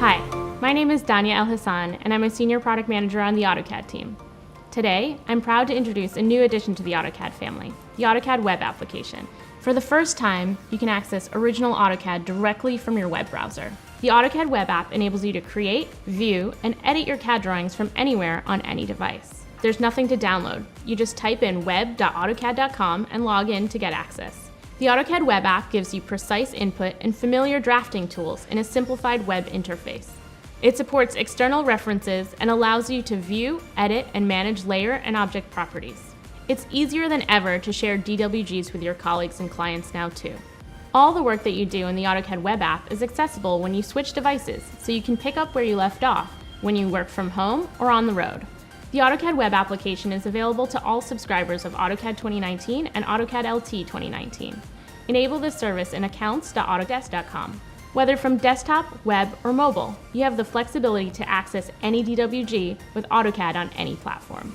Hi, my name is Danya El Hassan, and I'm a Senior Product Manager on the AutoCAD team. Today, I'm proud to introduce a new addition to the AutoCAD family, the AutoCAD web application. For the first time, you can access original AutoCAD directly from your web browser. The AutoCAD web app enables you to create, view, and edit your CAD drawings from anywhere on any device. There's nothing to download. You just type in web.autocad.com and log in to get access. The AutoCAD web app gives you precise input and familiar drafting tools in a simplified web interface. It supports external references and allows you to view, edit, and manage layer and object properties. It's easier than ever to share DWGs with your colleagues and clients now too. All the work that you do in the AutoCAD web app is accessible when you switch devices, so you can pick up where you left off when you work from home or on the road. The AutoCAD web application is available to all subscribers of AutoCAD 2019 and AutoCAD LT 2019. Enable this service in accounts.autodesk.com. Whether from desktop, web, or mobile, you have the flexibility to access any DWG with AutoCAD on any platform.